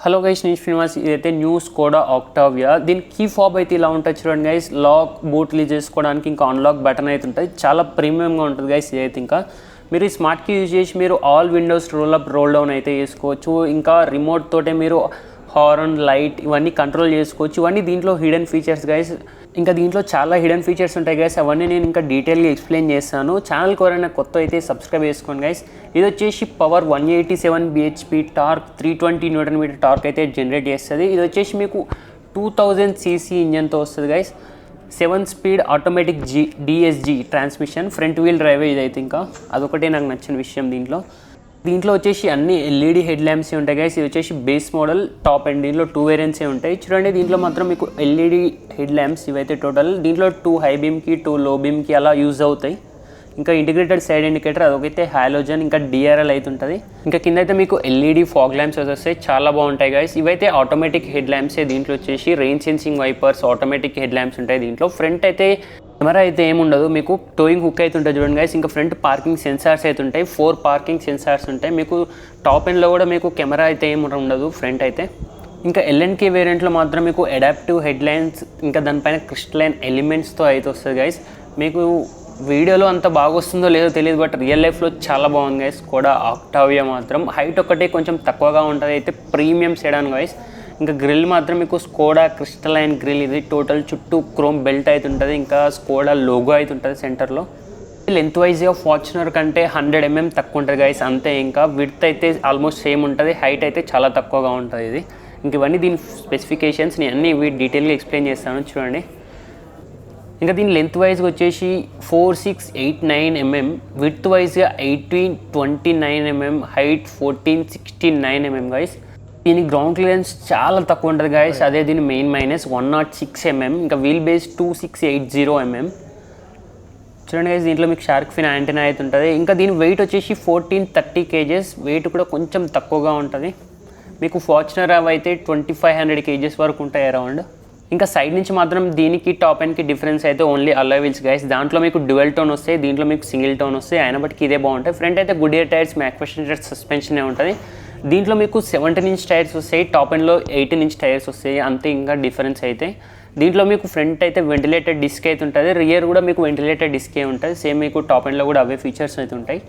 Hello guys, నేను శ్రీనివాస్. ఇదైతే new Skoda Octavia. దీని కీ ఫాబ్ అయితే ఇలా ఉంటుంది చూడండి గైస్. లాక్ బూట్ రిలీజ్ చేసుకోవడానికి ఇంకా అన్లాక్ బటన్ అయితే ఉంటుంది. చాలా ప్రీమియంగా ఉంటుంది గైస్. ఇదైతే ఇంకా మీరు ఈ స్మార్ట్ కీ యూజ్ చేసి మీరు all windows roll up roll down అయితే చేసుకోవచ్చు. ఇంకా రిమోట్ తోటే మీరు హార్న్, లైట్ ఇవన్నీ కంట్రోల్ చేసుకోవచ్చు. ఇవన్నీ దీంట్లో హిడెన్ ఫీచర్స్ గైస్. ఇంకా దీంట్లో చాలా హిడెన్ ఫీచర్స్ ఉంటాయి గైస్. అవన్నీ నేను ఇంకా డీటెయిల్గా ఎక్స్ప్లెయిన్ చేస్తాను. ఛానల్కి ఎవరైనా కొత్త అయితే సబ్స్క్రైబ్ చేసుకోండి గైస్. ఇది వచ్చేసి power 187 bhp, torque 320 Nm torque అయితే జనరేట్ చేస్తుంది. ఇది వచ్చేసి మీకు 2000 cc ఇంజన్తో వస్తుంది guys. 7 speed automatic DSG transmission, front wheel drive. ఇదైతే ఇంకా అదొకటే నాకు నచ్చిన విషయం. దీంట్లో వచ్చేసి అన్ని LED హెడ్ ల్యాంప్స్ ఉంటాయి గైస్. ఇది వచ్చేసి బేస్ మోడల్, టాప్ అండ్ దీంట్లో 2 వేరియంట్స్ ఉంటాయి. చూడండి, దీంట్లో మాత్రం మీకు LED హెడ్ ల్యాంప్స్ ఇవైతే టోటల్. దీంట్లో 2 హై బీమ్కి 2 లో బీమ్కి అలా యూజ్ అవుతాయి. ఇంకా ఇంటిగ్రేటెడ్ సైడ్ ఇండికేటర్ అదొకైతే హాలోజన్, ఇంకా DRL అయితే ఉంటుంది. ఇంకా కింద అయితే మీకు LED ఫాగ్ ల్యాంప్స్ వస్తాయి, చాలా బాగుంటాయి గైస్. ఇవైతే ఆటోమేటిక్ హెడ్ ల్యాంప్సే. దీంట్లో వచ్చేసి rain sensing wipers, automatic head lamps ఉంటాయి. దీంట్లో ఫ్రంట్ అయితే కెమెరా అయితే ఏముండదు, మీకు టోయింగ్ హుక్ అయితే ఉంటుంది చూడండి గైస్. ఇంకా ఫ్రంట్ పార్కింగ్ సెన్సార్స్ అయితే ఉంటాయి, 4 పార్కింగ్ సెన్సార్స్ ఉంటాయి. మీకు టాప్ ఎండ్లో కూడా మీకు కెమెరా అయితే ఏమి ఉండదు ఫ్రంట్ అయితే. ఇంకా LNK వేరియంట్లో మాత్రం మీకు అడాప్టివ్ హెడ్ లైన్స్, ఇంకా దానిపైన క్రిస్టలైన్ ఎలిమెంట్స్తో అయితే వస్తుంది గైస్. మీకు వీడియోలో అంత బాగా వస్తుందో లేదో తెలియదు, బట్ రియల్ లైఫ్లో చాలా బాగుంది గైస్. కూడా ఆక్టావియా మాత్రం హైట్ ఒకటే కొంచెం తక్కువగా ఉంటుంది, అయితే ప్రీమియం సెడాన్ గైస్. ఇంకా గ్రిల్ మాత్రం మీకు స్కోడా క్రిస్టలైన్ గ్రిల్. ఇది టోటల్ చుట్టూ క్రోమ్ బెల్ట్ అయితే ఉంటుంది. ఇంకా స్కోడా లోగో అయితే ఉంటుంది సెంటర్లో. లెంత్ వైజ్గా ఫార్చునర్ కంటే 100 mm తక్కువ ఉంటుంది గైస్, అంతే. ఇంకా విడ్త్ అయితే ఆల్మోస్ట్ సేమ్ ఉంటుంది, హైట్ అయితే చాలా తక్కువగా ఉంటుంది ఇది. ఇంక ఇవన్నీ దీని స్పెసిఫికేషన్స్ నేను అన్నీ ఇవి డీటెయిల్గా ఎక్స్ప్లెయిన్ చేస్తాను చూడండి. ఇంకా దీని లెంత్ వైజ్గా వచ్చేసి 4689 mm, విడ్త్ వైజ్గా 1829 mm, హైట్ 1469 mm గైస్. దీని గ్రౌండ్ క్లియరెన్స్ చాలా తక్కువ ఉంటుంది గైస్, అదే దీని మెయిన్ మైనస్ 106 mm. ఇంకా వీల్ బేస్ 2680 mm. చూడండి గైస్, దీంట్లో మీకు షార్క్ ఫిన్ యాంటెనా అయితే ఉంటుంది. ఇంకా దీని వెయిట్ వచ్చేసి 1430 kgs, వెయిట్ కూడా కొంచెం తక్కువగా ఉంటుంది. మీకు ఫార్చునర్ అవి అయితే 2500 kgs వరకు ఉంటాయి అరౌండ్. ఇంకా సైడ్ నుంచి మాత్రం దీనికి టాప్ ఎండ్కి డిఫరెన్స్ అయితే ఓన్లీ అలాయ్ వీల్స్ గైస్. దాంట్లో మీకు డ్యువల్ టోన్ వస్తాయి, దీంట్లో మీకు సింగిల్ టోన్ వస్తాయి. అయినా బట్టి ఇదే బాగుంటాయి. ఫ్రంట్ అయితే గుడియర్ టైర్స్, మ్యాక్ఫెషన్ సస్పెన్షన్ ఉంటుంది. దీంట్లో మీకు 17 inch టైర్స్ వస్తాయి, టాప్ ఎండ్లో 18 inch టైర్స్ వస్తాయి, అంతే. ఇంకా డిఫరెన్స్ అయితే దీంట్లో మీకు ఫ్రంట్ అయితే వెంటిలేటెడ్ డిస్క్ అయితే ఉంటుంది, రియర్ కూడా మీకు వెంటిలేటెడ్ డిస్కే ఉంటుంది. సేమ్ మీకు టాప్ ఎండ్లో కూడా అవే ఫీచర్స్ అయితే ఉంటాయి.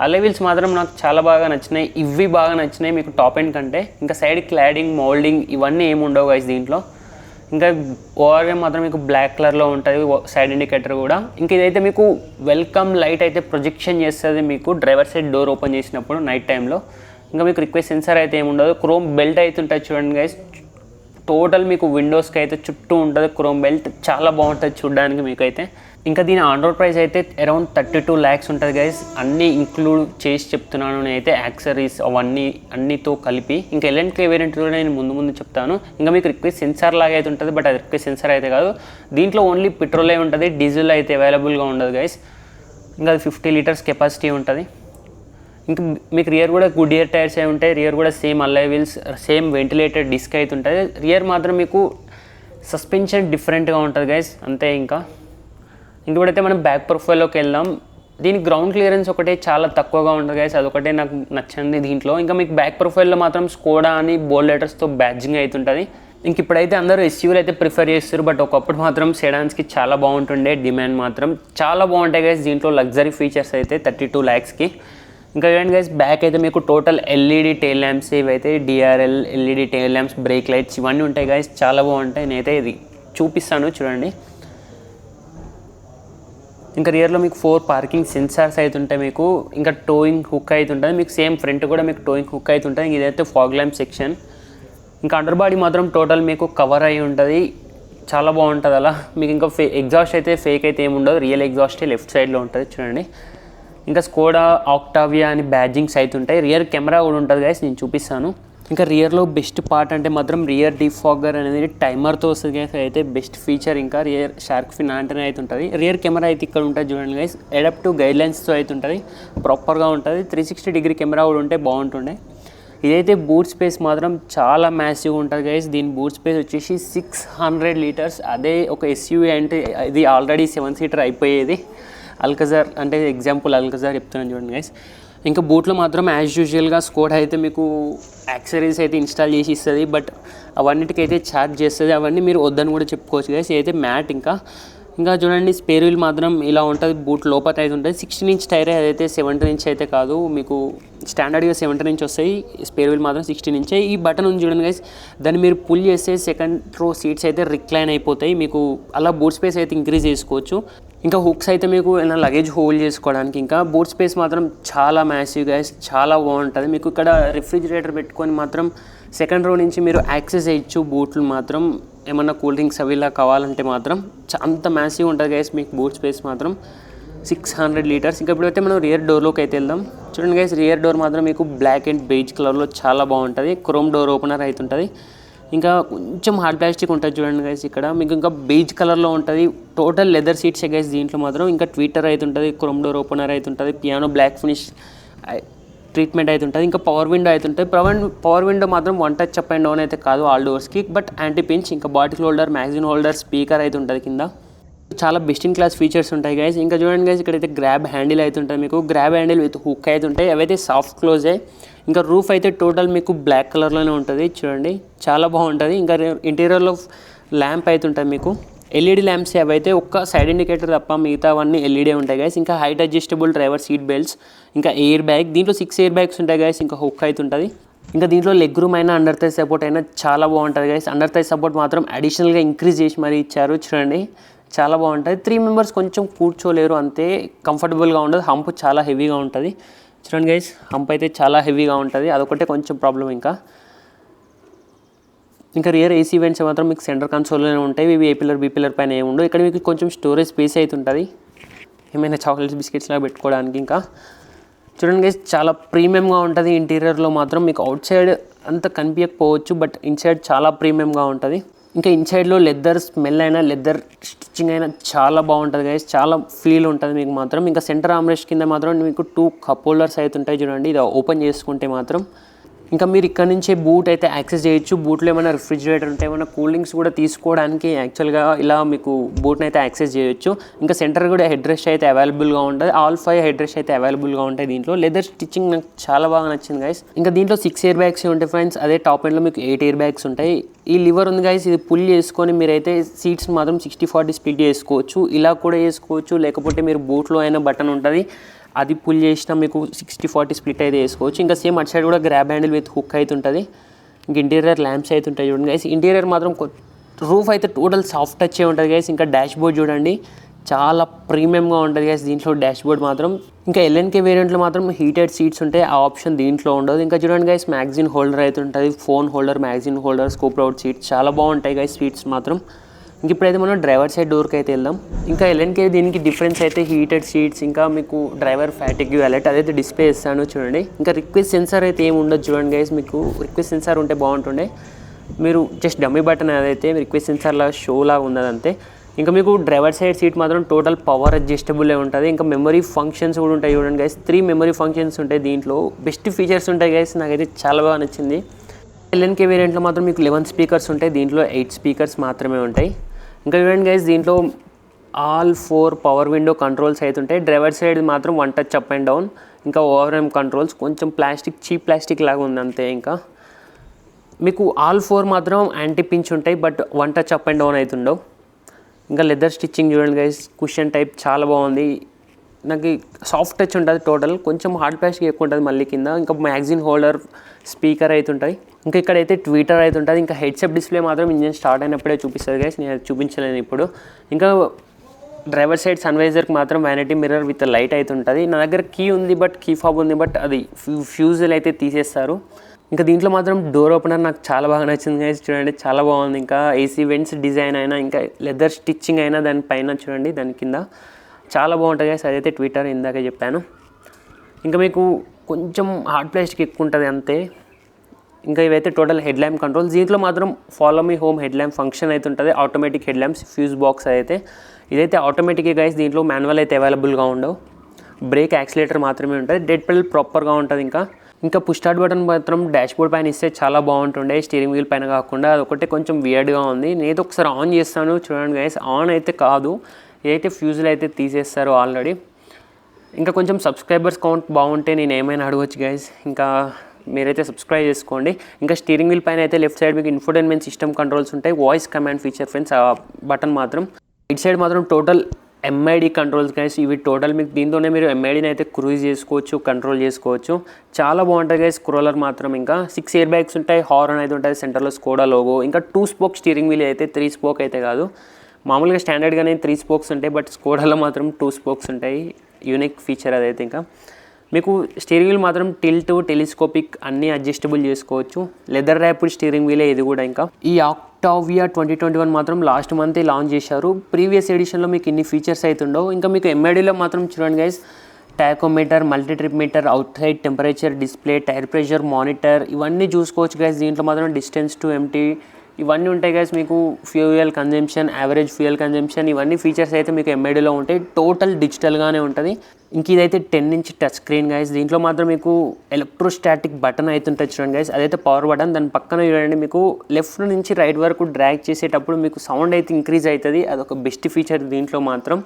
అలై వీల్స్ మాత్రం నాకు చాలా బాగా నచ్చినాయి, ఇవి బాగా నచ్చినాయి మీకు టాప్ ఎండ్ కంటే. ఇంకా సైడ్ క్లాడింగ్, మోల్డింగ్ ఇవన్నీ ఏమి ఉండవు గైస్ దీంట్లో. ఇంకా ఓఆర్ఎం మాత్రం మీకు బ్లాక్ కలర్లో ఉంటుంది, సైడ్ ఇండికేటర్ కూడా. ఇంకా ఇదైతే మీకు వెల్కమ్ లైట్ అయితే ప్రొజెక్షన్ చేస్తుంది మీకు డ్రైవర్ సైడ్ డోర్ ఓపెన్ చేసినప్పుడు నైట్ టైంలో. ఇంకా మీకు రిక్వెస్ట్ సెన్సార్ అయితే ఏమి ఉండదు, క్రోమ్ బెల్ట్ అయితే ఉంటుంది చూడండి గైస్. టోటల్ మీకు విండోస్కి అయితే చుట్టూ ఉంటుంది క్రోమ్ బెల్ట్, చాలా బాగుంటుంది చూడడానికి మీకైతే. ఇంకా దీని ఆన్ రోడ్ ప్రైస్ అయితే అరౌండ్ 32 lakhs ఉంటుంది గైస్. అన్నీ ఇంక్లూడ్ చేసి చెప్తున్నాను నేనైతే, యాక్సరీస్ అవన్నీ అన్నితో కలిపి. ఇంకా LNK వేరియంట్ కూడా నేను ముందు చెప్తాను. ఇంకా మీకు రిక్వెస్ట్ సెన్సార్ లాగా అయితే ఉంటుంది, బట్ అది రిక్వెస్ట్ సెన్సార్ అయితే కాదు. దీంట్లో ఓన్లీ పెట్రోలే ఉంటుంది, డీజిల్ అయితే అవైలబుల్గా ఉండదు గైస్. ఇంకా అది 50 liters కెపాసిటీ ఉంటుంది. ఇంకా మీకు రియర్ కూడా గుడియర్ టైర్స్ అయి ఉంటాయి, రియర్ కూడా same alloy wheels, same ventilated disc అయితే ఉంటుంది. రియర్ మాత్రం మీకు సస్పెన్షన్ డిఫరెంట్గా ఉంటుంది గైస్, అంతే. ఇంకొకటైతే మనం బ్యాక్ ప్రొఫైల్లోకి వెళ్దాం. దీని గ్రౌండ్ క్లియరెన్స్ ఒకటే చాలా తక్కువగా ఉంటుంది గైస్, అదొకటే నాకు నచ్చింది దీంట్లో. ఇంకా మీకు బ్యాక్ ప్రొఫైల్లో మాత్రం స్కోడా అని బోల్డ్ లెటర్స్తో బ్యాడ్జింగ్ అవుతుంటుంది. ఇంక ఇప్పుడైతే అందరూ SUVలు అయితే ప్రిఫర్ చేస్తారు, బట్ ఒకప్పుడు మాత్రం సెడాన్స్కి చాలా బాగుంటుండే. డిమాండ్ మాత్రం చాలా బాగుంటాయి గైస్ దీంట్లో, లగ్జరీ ఫీచర్స్ అయితే 32 lakhsకి. ఇంకా ఏంటి గైస్, బ్యాక్ అయితే మీకు టోటల్ LED టైల్ ల్యాంప్స్, ఇవైతే DRL LED tile lamps, break lights ఇవన్నీ ఉంటాయి గైస్, చాలా బాగుంటాయి. నేనైతే ఇది చూపిస్తాను చూడండి. ఇంకా రియర్లో మీకు 4 పార్కింగ్ సెన్సార్స్ అయితే ఉంటాయి మీకు. ఇంకా టోయింగ్ హుక్ అయితే ఉంటుంది మీకు, సేమ్ ఫ్రంట్ కూడా మీకు టోయింగ్ హుక్ అయితే ఉంటుంది. ఇదైతే ఫాగ్ ల్యాంప్ సెక్షన్. ఇంకా అండర్ బాడీ మాత్రం టోటల్ మీకు కవర్ అయి ఉంటుంది, చాలా బాగుంటుంది అలా. మీకు ఇంకా ఎగ్జాస్ట్ అయితే ఫేక్ అయితే ఏమి ఉండదు, రియల్ ఎగ్జాస్టే లెఫ్ట్ సైడ్లో ఉంటుంది చూడండి. ఇంకా స్కోడా ఆక్టావియా అని బ్యాడ్జింగ్స్ అయితే ఉంటాయి. రియర్ కెమెరా కూడా ఉంటుంది గైస్, నేను చూపిస్తాను. ఇంకా రియర్లో బెస్ట్ పార్ట్ అంటే మాత్రం రియర్ డిఫాగర్ అనేది టైమర్తో వస్తుంది గైస్, అయితే బెస్ట్ ఫీచర్. ఇంకా రియర్ షార్క్ ఫిన్ యాంటెనా అయితే ఉంటుంది. రియర్ కెమెరా అయితే ఇక్కడ ఉంటుంది చూడండి గైస్, అడాప్టివ్ గైడ్లైన్స్తో అయితే ఉంటుంది, ప్రాపర్గా ఉంటుంది. 360 కెమెరా కూడా ఉంటే బాగుంటుండే. ఇదైతే బూట్ స్పేస్ మాత్రం చాలా మ్యాసివ్గా ఉంటుంది గైస్. దీని బూట్ స్పేస్ వచ్చేసి 600 liters. అదే ఒక SUV అంటే ఇది ఆల్రెడీ 7 seater అయిపోయేది. అల్కజార్ అంటే ఎగ్జాంపుల్ అల్కజార్ చెప్తున్నాను చూడండి గైస్. ఇంకా బూట్లో మాత్రం యాజ్ యూజువల్గా స్కోడా అయితే మీకు యాక్సరీస్ అయితే ఇన్స్టాల్ చేసి ఇస్తుంది, బట్ అవన్నిటికైతే ఛార్జ్ చేస్తుంది. అవన్నీ మీరు వద్దని కూడా చెప్పుకోవచ్చు గైస్. అయితే మ్యాట్ ఇంకా చూడండి స్పేర్ వీల్ మాత్రం ఇలా ఉంటుంది. బూట్ లోపల అయితే ఉంటుంది. 16 ఇంచ్ టైర్ అయితే 17 ఇంచ్ అయితే కాదు, మీకు స్టాండర్డ్గా 17 ఇంచ్ వస్తాయి. స్పేర్ వీల్ మాత్రం 16 ఇంచే. ఈ బటన్ ఉంది చూడండి గైస్, దాన్ని మీరు పుల్ చేస్తే సెకండ్ రో సీట్స్ అయితే రిక్లైన్ అయిపోతాయి. మీకు అలా బూట్ స్పేస్ అయితే ఇంక్రీజ్ చేసుకోవచ్చు. ఇంకా హుక్స్ అయితే మీకు ఏమైనా లగేజ్ హోల్డ్ చేసుకోవడానికి. ఇంకా బూట్ స్పేస్ మాత్రం చాలా మ్యాసివ్ గైస్, చాలా బాగుంటుంది. మీకు ఇక్కడ రిఫ్రిజిరేటర్ పెట్టుకొని మాత్రం సెకండ్ రో నుంచి మీరు యాక్సెస్ చేయొచ్చు. బూట్లు మాత్రం ఏమన్నా కూల్ డ్రింక్స్ అవి ఇలా కావాలంటే మాత్రం అంత మ్యాసివ్ ఉంటుంది గైస్. మీకు బూట్ స్పేస్ మాత్రం 600 లీటర్స్. ఇంకా ఇప్పుడైతే మనం రియర్ డోర్లోకి అయితే వెళ్దాం. చూడండి గైస్, రియర్ డోర్ మాత్రం మీకు బ్లాక్ అండ్ బేజ్ కలర్లో చాలా బాగుంటుంది. క్రోమ్ డోర్ ఓపెనర్ అవుతుంటుంది. ఇంకా కొంచెం హార్డ్ ప్లాస్టిక్ ఉంటుంది చూడండి గైస్. ఇక్కడ మీకు ఇంకా బేజ్ కలర్లో ఉంటుంది. టోటల్ లెదర్ సీట్సే గైస్ దీంట్లో మాత్రం. ఇంకా ట్విట్టర్ అవుతుంటుంది, క్రోమ్ డోర్ ఓపెనర్ అవుతుంటుంది, పియానో బ్లాక్ ఫినిష్ ట్రీట్మెంట్ అవుతుంటుంది. ఇంకా పవర్ విండో అవుతుంటుంది. పవర్ విండో మాత్రం one touch up and down అయితే కాదు ఆల్ డోర్స్కి, బట్ యాంటీ పించ్. ఇంకా bottle holder, magazine holder, speaker అయితే ఉంటుంది కింద. చాలా బెస్ట్ ఇన్ క్లాస్ ఫీచర్స్ ఉంటాయి గైస్. ఇంకా చూడండి గైస్, ఇక్కడైతే గ్రాబ్ హ్యాండిల్ అయితే ఉంటుంది. మీకు గ్రాబ్ హ్యాండిల్ విత్ హుక్ అయితే ఉంటాయి, అవైతే సాఫ్ట్ క్లోజే. ఇంకా రూఫ్ అయితే టోటల్ మీకు బ్లాక్ కలర్లోనే ఉంటుంది. చూడండి చాలా బాగుంటుంది. ఇంకా ఇంటీరియర్లో ల్యాంప్ అయితే ఉంటుంది మీకు ఎల్ఈడి ల్యాంప్స్. అవైతే ఒక్క సైడ్ ఇండికేటర్ తప్ప మిగతావన్నీ ఎల్ఈడి ఉంటాయి గైస్. ఇంకా height adjustable driver seat belts, ఇంకా ఎయిర్ బ్యాగ్. దీంట్లో 6 ఎయిర్ బ్యాగ్స్ ఉంటాయి గైస్. ఇంకా హుక్ అయితే ఉంటుంది. ఇంకా దీంట్లో లెగ్ రూమ్ అయినా అండర్ థై సపోర్ట్ అయినా చాలా బాగుంటుంది గైస్. అండర్ థై సపోర్ట్ మాత్రం అడిషనల్గా ఇంక్రీజ్ చేసి మరీ ఇచ్చారు. చూడండి చాలా బాగుంటుంది. 3 మెంబర్స్ కొంచెం కూర్చోలేరు అంతే, కంఫర్టబుల్గా ఉండదు. హంప్ చాలా హెవీగా ఉంటుంది. చూడండి గైస్, హంప్ అయితే చాలా హెవీగా ఉంటుంది. అదొకటే కొంచెం ప్రాబ్లం. ఇంకా రియర్ ఏసీ వెంట్స్ మాత్రం మీకు సెంటర్ కన్సోల్లోనే ఉంటాయి. ఇవి ఏ పిల్లర్ బీ పిల్లర్ పైన ఏముండవు. ఇక్కడ మీకు కొంచెం స్టోరేజ్ స్పేస్ అయితే ఉంటుంది, ఏమైనా చాక్లెట్స్ బిస్కెట్స్ లాగా పెట్టుకోవడానికి. ఇంకా చూడండి గైస్, చాలా ప్రీమియంగా ఉంటుంది. ఇంటీరియర్లో మాత్రం మీకు అవుట్ సైడ్ అంత కనిపించకపోవచ్చు, బట్ ఇన్సైడ్ చాలా ప్రీమియంగా ఉంటుంది. ఇంకా ఇన్సైడ్లో లెదర్ స్మెల్ అయినా, లెదర్ స్టిచ్చింగ్ అయినా చాలా బాగుంటుంది గైస్. చాలా ఫీల్ ఉంటుంది మీకు మాత్రం. ఇంకా సెంటర్ ఆమ్రెస్ట్ కింద మాత్రం మీకు 2 కప్ హోల్డర్స్ అయితే ఉంటాయి చూడండి. ఇది ఓపెన్ చేసుకుంటే మాత్రం ఇంకా మీరు ఇక్కడ నుంచే బూట్ అయితే యాక్సెస్ చేయొచ్చు. బూట్లో ఏమైనా రిఫ్రిజిరేటర్ ఉంటే ఏమైనా కూల్ డ్రింక్స్ కూడా తీసుకోవడానికి యాక్చువల్గా ఇలా మీకు బూట్ని అయితే యాక్సెస్ చేయొచ్చు. ఇంకా సెంటర్ కూడా హెడ్ రెస్ట్ అయితే అవైలబుల్గా ఉంటుంది. ఆల్ 5 హెడ్ రెస్ట్ అయితే అవైలబుల్గా ఉంటాయి దీంట్లో. లెదర్ స్టిచ్చింగ్ నాకు చాలా బాగా నచ్చింది గైస్. ఇంకా దీంట్లో 6 ఎయిర్ బ్యాగ్స్ ఉంటాయి ఫ్రెండ్స్. అదే టాప్ ఎండ్లో మీకు 8 ఎయిర్ బ్యాగ్స్ ఉంటాయి. ఈ లివర్ ఉంది గైస్, ఇది పుల్ చేసుకొని మీరైతే సీట్స్ మాత్రం 60-40 స్ప్లిట్ చేసుకోవచ్చు. ఇలా కూడా చేసుకోవచ్చు, లేకపోతే మీరు బూట్లో అయినా బటన్ ఉంటుంది, అది పుల్ చేసినా మీకు 60-40 స్ప్లిట్ అయితే వేసుకోవచ్చు. ఇంకా సేమ్ అటు సైడ్ కూడా గ్రాబ్ హ్యాండిల్ విత్ హుక్ అయితే ఉంటుంది. ఇంక ఇంటీరియర్ ల్యాంప్స్ అయితే ఉంటాయి చూడండి గైస్. ఇంటీరియర్ మాత్రం రూఫ్ అయితే టోటల్ సాఫ్ట్ టచే ఉంటుంది గైస్. ఇంకా డాష్ బోర్డ్ చూడండి, చాలా ప్రీమియంగా ఉంటుంది గైస్ దీంట్లో డాష్ బోర్డ్ మాత్రం. ఇంకా ఎల్ఎన్కే వేరియంట్లో మాత్రం హీటెడ్ సీట్స్ ఉంటాయి, ఆ ఆప్షన్ దీంట్లో ఉండదు. ఇంకా చూడండి గైస్, మ్యాగజైన్ హోల్డర్ అయితే ఉంటుంది, phone holder, magazine holder, scope out seats చాలా బాగుంటాయి గైస్ సీట్స్ మాత్రం. ఇంక ఇప్పుడైతే మనం డ్రైవర్ సైడ్ డోర్కి అయితే వెళ్దాం. ఇంకా ఎల్ఎన్కే దీనికి డిఫరెన్స్ అయితే హీటెడ్ సీట్స్, ఇంకా మీకు డ్రైవర్ ఫ్యాటిగ్ అలర్ట్ అదైతే డిస్ప్లే ఇస్తాను చూడండి. ఇంకా రిక్వెస్ట్ సెన్సార్ అయితే ఏమి ఉండదు చూడండి గైస్. మీకు రిక్వెస్ట్ సెన్సార్ ఉంటే బాగుంటుండే. మీరు జస్ట్ డమ్మీ బటన్ అదైతే రిక్వెస్ట్ సెన్సార్లా షోలాగా ఉన్నది అంతే. ఇంకా మీకు డ్రైవర్ సైడ్ సీట్ మాత్రం టోటల్ పవర్ అడ్జస్టబులే ఉంటుంది. ఇంకా మెమరీ ఫంక్షన్స్ కూడా ఉంటాయి చూడండి గైస్. 3 మెమరీ ఫంక్షన్స్ ఉంటాయి దీంట్లో. బెస్ట్ ఫీచర్స్ ఉంటాయి గైస్, నాకైతే చాలా బాగా నచ్చింది. ఎల్ఎన్కే వేరియంట్లో మాత్రం మీకు 11 స్పీకర్స్ ఉంటాయి, దీంట్లో 8 స్పీకర్స్ మాత్రమే ఉంటాయి. ఇంకా చూడండి గైస్, దీంట్లో ఆల్ 4 పవర్ విండో కంట్రోల్స్ అయితే ఉంటాయి. డ్రైవర్ సైడ్ మాత్రం 1 టచ్ అప్ అండ్ డౌన్. ఇంకా ఓఆర్ఎం కంట్రోల్స్ కొంచెం చీప్ ప్లాస్టిక్ లాగా ఉంది అంతే. ఇంకా మీకు ఆల్ 4 మాత్రం యాంటీ పించ్ ఉంటాయి, but 1 touch up and down అవుతుండవు. ఇంకా లెదర్ స్టిచ్చింగ్ చూడండి గైస్, కుషన్ టైప్ చాలా బాగుంది. నాకు సాఫ్ట్ టచ్ ఉంటుంది టోటల్, కొంచెం హార్డ్ ప్లాస్టిక్ ఎక్కువ ఉంటుంది మళ్ళీ కింద. ఇంకా మ్యాగజైన్ హోల్డర్, స్పీకర్ అయితే ఉంటాయి. ఇంకా ఇక్కడైతే ట్విట్టర్ అయితే ఉంటుంది. ఇంకా హెడ్సెప్ డిస్ప్లే మాత్రం ఇంజిన్ స్టార్ట్ అయినప్పుడే చూపిస్తుంది గైస్, నేను అది చూపించలేను ఇప్పుడు. ఇంకా డ్రైవర్ సైడ్ సన్వైజర్కి మాత్రం వ్యానిటీ మిర్రర్ విత్ లైట్ అయితే ఉంటుంది. నా దగ్గర కీ ఉంది, బట్ కీ ఫాబ్ ఉంది, బట్ అది ఫ్యూజులు అయితే తీసేస్తారు. ఇంకా దీంట్లో మాత్రం డోర్ ఓపెనర్ నాకు చాలా బాగా నచ్చింది గైస్. చూడండి చాలా బాగుంది. ఇంకా ఏసీ వెంట్స్ డిజైన్ అయినా, ఇంకా లెదర్ స్టిచ్చింగ్ అయినా దానిపైన చూడండి, దాని కింద చాలా బాగుంటుంది గైస్. అదైతే ట్విట్టర్ ఇందాక చెప్పాను. ఇంకా మీకు కొంచెం హార్డ్ ప్లాస్టిక్ ఎక్కువ ఉంటుంది అంతే. ఇంకా ఇవైతే టోటల్ హెడ్ ల్యాంప్ కంట్రోల్స్. దీంట్లో మాత్రం follow me home head lamp function అయితే ఉంటుంది, automatic head lamps, fuse box అయితే. ఇదైతే ఆటోమేటిక్ గైస్, దీంట్లో మాన్యువల్ అయితే అవైలబుల్గా ఉండవు. బ్రేక్ యాక్సిలేటర్ మాత్రమే ఉంటుంది. డెడ్ పెడల్ ప్రాపర్గా ఉంటుంది. ఇంకా పుష్ స్టార్ట్ బటన్ మాత్రం డాష్ బోర్డ్ పైన ఇస్తే చాలా బాగుంటుండే, స్టీరింగ్ వీల్ పైన కాకుండా. అదొకటి కొంచెం వియర్డ్గా ఉంది. నేనైతే ఒకసారి ఆన్ చేస్తాను చూడండి గైస్. ఆన్ అయితే కాదు, ఇదైతే ఫ్యూజులు అయితే తీసేస్తారు ఆల్రెడీ. ఇంకా కొంచెం సబ్స్క్రైబర్స్ కౌంట్ బాగుంటే నేను ఏమైనా అడగవచ్చు గైస్. ఇంకా మీరైతే సబ్స్క్రైబ్ చేసుకోండి. ఇంకా స్టీరింగ్ వీల్ పైన అయితే లెఫ్ట్ సైడ్ మీకు ఇన్ఫోటైన్మెంట్ సిస్టమ్ కంట్రోల్స్ ఉంటాయి, వాయిస్ కమాండ్ ఫీచర్ ఫ్రెండ్స్. ఆ బటన్ మాత్రం ఇటు సైడ్ మాత్రం టోటల్ ఎంఐడి కంట్రోల్స్ గైస్. ఇవి టోటల్ మీకు దీంతోనే మీరు ఎంఐడిని అయితే క్రూజ్ చేసుకోవచ్చు, కంట్రోల్ చేసుకోవచ్చు. చాలా బాగుంటుంది గైస్ స్క్రోలర్ మాత్రం. ఇంకా 6 ఎయిర్ బ్యాగ్స్ ఉంటాయి, హార్న్ అయితే ఉంటుంది, సెంటర్లో స్కోడా లోగో. ఇంకా 2 స్పోక్ స్టీరింగ్ వీల్ అయితే 3 స్పోక్ అయితే కాదు. మామూలుగా స్టాండర్డ్గానే 3 స్పోక్స్ ఉంటాయి, బట్ స్కోడాలో మాత్రం 2 స్పోక్స్ ఉంటాయి. యూనిక్ ఫీచర్ అదైతే. ఇంకా మీకు స్టీరింగ్ వీల్ మాత్రం టిల్ట్, టెలిస్కోపిక్ అన్నీ అడ్జస్టబుల్ చేసుకోవచ్చు. లెదర్ ర్యాప్డ్ స్టీరింగ్ వీలే ఇది కూడా. ఇంకా ఈ ఆక్టావియా 2021 మాత్రం లాస్ట్ మంత్ లాంచ్ చేశారు. ప్రీవియస్ ఎడిషన్లో మీకు ఇన్ని ఫీచర్స్ అయితే ఉండవు. ఇంకా మీకు ఎంఐడీలో మాత్రం చూడండి guys, tachometer, multi trip meter, outside temperature display, tyre pressure monitor ఇవన్నీ చూసుకోవచ్చు గైస్. దీంట్లో మాత్రం డిస్టెన్స్ టు ఎంటీ ఇవన్నీ ఉంటాయి గైస్. మీకు fuel consumption, average fuel consumption ఇవన్నీ ఫీచర్స్ అయితే మీకు ఎంఐడీలో ఉంటాయి. టోటల్ డిజిటల్గానే ఉంటుంది. ఇంక ఇదైతే 10 ఇంచ్ టచ్ స్క్రీన్ గైస్. దీంట్లో మాత్రం మీకు ఎలక్ట్రోస్టాటిక్ బటన్ అయితే ఉంటుంది చూడండి గైస్, అదైతే పవర్ బటన్. దాని పక్కన చూడండి మీకు లెఫ్ట్ నుంచి రైట్ వరకు డ్రాగ్ చేసేటప్పుడు మీకు సౌండ్ అయితే ఇంక్రీజ్ అవుతుంది. అదొక బెస్ట్ ఫీచర్ దీంట్లో మాత్రం.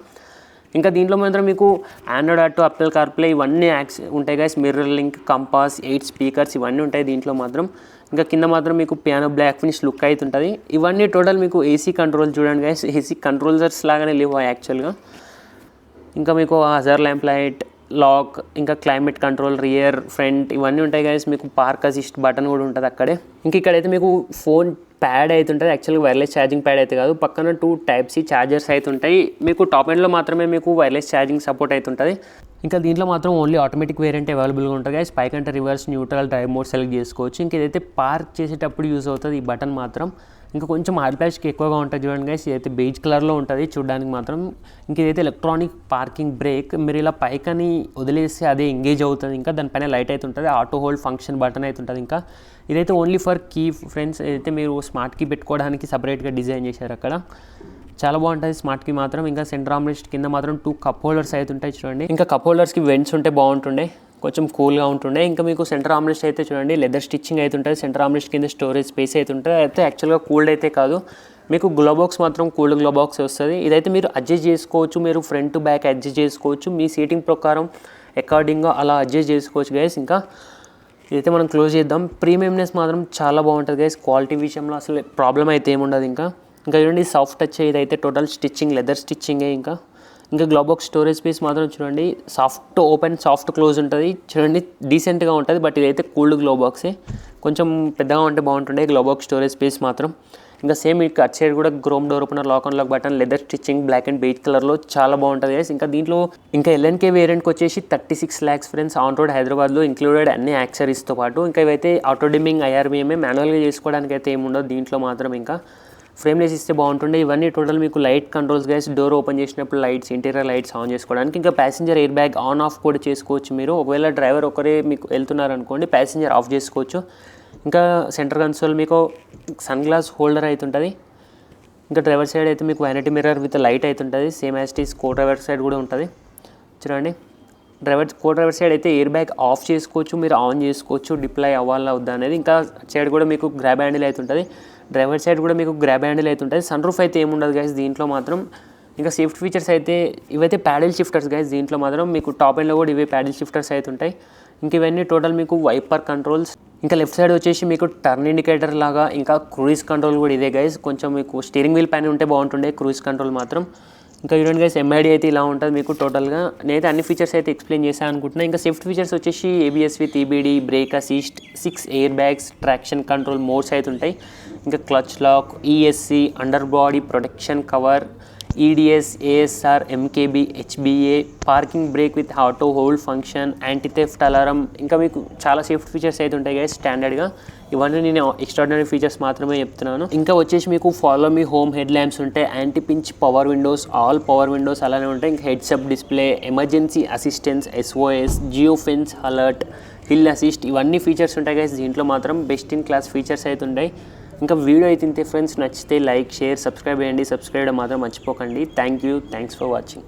ఇంకా దీంట్లో మాత్రం మీకు ఆండ్రాయిడ్ ఆటో, యాపిల్ కార్ప్లే ఇవన్నీ ఉంటాయి guys. Mirror link, compass, 8 speakers ఇవన్నీ ఉంటాయి దీంట్లో మాత్రం. ఇంకా కింద మాత్రం మీకు పియానో బ్లాక్ ఫినిష్ లుక్ అయితే ఉంటుంది. ఇవన్నీ టోటల్ మీకు ఏసీ కంట్రోల్ చూడండి గైస్. ఏసీ కంట్రోలర్స్ లాగానే లేవు యాక్చువల్గా. ఇంకా మీకు హజార్ ల్యాంప్ లైట్, లాక్, ఇంకా క్లైమేట్ కంట్రోల్, రియర్, ఫ్రంట్ ఇవన్నీ ఉంటాయి గైస్. మీకు పార్క్ అసిస్ట్ బటన్ కూడా ఉంటుంది అక్కడే. ఇంక ఇక్కడైతే మీకు ఫోన్ ప్యాడ్ అయితే ఉంటుంది. యాక్చువల్గా వైర్లెస్ ఛార్జింగ్ ప్యాడ్ అయితే కాదు. పక్కన 2 Type-C ఛార్జర్స్ అయితే ఉంటాయి. మీకు టాప్ ఎండ్లో మాత్రమే మీకు వైర్లెస్ ఛార్జింగ్ సపోర్ట్ అయితే ఉంటుంది. ఇంకా దీంట్లో మాత్రం ఓన్లీ ఆటోమేటిక్ వేరియంట్ అవైలబుల్గా ఉంటుంది గైస్. పైకంటే reverse, neutral, drive mode select చేసుకోవచ్చు. ఇంక ఇదైతే పార్క్ చేసేటప్పుడు యూజ్ అవుతుంది ఈ బటన్ మాత్రం. ఇంకా కొంచెం హార్డ్ ప్లాస్టిక్ ఎక్కువగా ఉంటుంది చూడండి గైస్. ఇదైతే బేజ్ కలర్లో ఉంటుంది చూడడానికి మాత్రం. ఇంక ఇదైతే ఎలక్ట్రానిక్ పార్కింగ్ బ్రేక్. మీరు ఇలా పైకని వదిలేస్తే అదే ఎంగేజ్ అవుతుంది. ఇంకా దానిపైన లైట్ అయితే ఉంటుంది. ఆటో హోల్డ్ ఫంక్షన్ బటన్ అయితే ఉంటుంది. ఇంకా ఇదైతే ఓన్లీ ఫర్ కీ ఫ్రెండ్స్. ఇదైతే మీరు స్మార్ట్ కీ పెట్టుకోవడానికి సపరేట్గా డిజైన్ చేశారు అక్కడ. చాలా బాగుంటుంది స్మార్ట్ కీ మాత్రం. ఇంకా సెంటర్ ఆర్మ్రెస్ట్ కింద మాత్రం 2 కప్ హోల్డర్స్ అయితే ఉంటాయి చూడండి. ఇంకా కప్ హోల్డర్స్కి వెంట్స్ ఉంటే బాగుంటుండే, కొంచెం కూల్గా ఉంటుండే. ఇంకా మీకు సెంటర్ ఆర్మ్రెస్ట్ అయితే చూడండి లెదర్ స్టిచ్చింగ్ అయితే ఉంటుంది. సెంటర్ ఆర్మ్రెస్ట్ కింద స్టోరేజ్ స్పేస్ అయితే ఉంటుంది. అయితే యాక్చువల్గా కూల్డ్ అయితే కాదు, మీకు గ్లో బాక్స్ మాత్రం కూల్డ్ గ్లో బాక్స్ వస్తుంది. ఇదైతే మీరు అడ్జస్ట్ చేసుకోవచ్చు, మీరు ఫ్రంట్ టు బ్యాక్ అడ్జస్ట్ చేసుకోవచ్చు. మీ సీటింగ్ ప్రకారం అకార్డింగ్గా అలా అడ్జస్ట్ చేసుకోవచ్చు గైస్. ఇంకా ఇదైతే మనం క్లోజ్ చేద్దాం. ప్రీమియంనెస్ మాత్రం చాలా బాగుంటుంది గైస్. క్వాలిటీ విషయంలో అసలు ప్రాబ్లం అయితే ఏముండదు. ఇంకా చూడండి సాఫ్ట్ టచ్ ఇదైతే టోటల్ స్టిచ్చింగ్, లెదర్ స్టిచ్చింగే. ఇంకా గ్లోబాక్స్ స్టోరేజ్ స్పేస్ మాత్రం చూడండి సాఫ్ట్ ఓపెన్, సాఫ్ట్ క్లోజ్ ఉంటుంది చూడండి. డీసెంట్గా ఉంటుంది. బట్ ఇదైతే కూల్డ్ గ్లోబాక్సే. కొంచెం పెద్దగా ఉంటే బాగుంటుండే గ్లోబాక్స్ స్టోరేజ్ స్పేస్ మాత్రం. ఇంకా సేమ్ మీకు అట్ సైడ్ కూడా chrome door opener, lock and lock button, leather stitching, black and beige కలర్లో చాలా బాగుంటుంది గైస్. ఇంకా దీంట్లో ఇంకా LNK వేరియంట్కి వచ్చేసి 36 lakhs ఫ్రెండ్స్ ఆన్ రోడ్ హైదరాబాద్లో ఇంక్లూడెడ్ అన్ని యాక్సరీస్తో పాటు. ఇంకా ఇవైతే ఆటో డిమ్మింగ్, IRBMA మాన్యువల్గా చేసుకోవడానికి అయితే ఏముండదు దీంట్లో మాత్రం. ఇంకా ఫ్రేమ్లెస్ ఇస్తే బాగుంటుండే. ఇవన్నీ టోటల్ మీకు light controls guys. Door open చేసినప్పుడు లైట్స్, ఇంటీరియర్ లైట్స్ ఆన్ చేసుకోవడానికి. ఇంకా passenger air bag on off కూడా చేసుకోవచ్చు మీరు. ఒకవేళ డ్రైవర్ ఒకరే మీకు వెళ్తున్నారనుకోండి, ప్యాసింజర్ ఆఫ్ చేసుకోవచ్చు. ఇంకా సెంటర్ కన్సోల్ మీకు సన్ గ్లాస్ హోల్డర్ అయితే ఉంటుంది. ఇంకా డ్రైవర్ సైడ్ అయితే మీకు వ్యానిటీ మిర్రర్ విత్ లైట్ అయితే ఉంటుంది. Same as this co driver side కూడా ఉంటుంది చూడండి. కో డ్రైవర్ సైడ్ అయితే ఎయిర్ బ్యాగ్ ఆఫ్ చేసుకోవచ్చు, మీరు ఆన్ చేసుకోవచ్చు, డిప్లాయ్ అవ్వాలా వద్దా అనేది. ఇంకా సైడ్ కూడా మీకు గ్రాబ్ హ్యాండిల్ అయితే ఉంటుంది. డ్రైవర్ సైడ్ కూడా మీకు గ్రాబ్ హ్యాండిల్ అయితే ఉంటుంది. సన్ రూఫ్ అయితే ఏముండదు గైస్ దీంట్లో మాత్రం. ఇంకా సేఫ్టీ ఫీచర్స్ అయితే ఇవైతే ప్యాడిల్ షిఫ్టర్స్ గైస్. దీంట్లో మాత్రం మీకు టాప్ ఎండ్లో కూడా ఇవే ప్యాడిల్ షిఫ్టర్స్ అయితే ఉంటాయి. ఇంక ఇవన్నీ టోటల్ మీకు వైపర్ కంట్రోల్స్. ఇంకా లెఫ్ట్ సైడ్ వచ్చేసి మీకు టర్న్ ఇండికేటర్ లాగా, ఇంకా క్రూయిజ్ కంట్రోల్ కూడా ఇదే గైస్. కొంచెం మీకు స్టీరింగ్ వీల్ పైన ఉంటే బాగుంటుండే క్రూయిజ్ కంట్రోల్ మాత్రం. ఇంకా చూడండి గైస్ MID అయితే ఇలా ఉంటుంది మీకు టోటల్గా. నేనైతే అన్ని ఫీచర్స్ అయితే ఎక్స్ప్లెయిన్ చేశాను అనుకుంటున్నా. ఇంకా సేఫ్టీ ఫీచర్స్ వచ్చేసి ABS with EBD, brake assist, 6 air bags, traction control modes అయితే ఉంటాయి. ఇంకా clutch lock, ESC, under body protection cover, EDS, ASR, MKB, HBA, parking brake with auto hold function, anti theft alarm. ఇంకా మీకు చాలా safety features అయితే ఉంటాయి guys స్టాండర్డ్గా. ఇవన్నీ నేను ఎక్స్ట్రాడినరీ ఫీచర్స్ మాత్రమే చెప్తున్నాను. ఇంకా వచ్చేసి మీకు follow me home head lamps ఉంటాయి, anti pinch power windows, all power windows అలానే ఉంటాయి. ఇంకా heads up display, emergency assistance, SOS, geo fence alert, hill assist ఇవన్నీ ఫీచర్స్ ఉంటాయి గైస్. దీంట్లో మాత్రం బెస్ట్ ఇన్ క్లాస్ ఫీచర్స్ అయితే ఉంటాయి. ఇంకా వీడియో అయితే ఇంతే ఫ్రెండ్స్. నచ్చితే లైక్, షేర్, సబ్స్క్రైబ్ చేయండి. సబ్స్క్రైబ్ మాత్రం మర్చిపోకండి. Thanks for watching.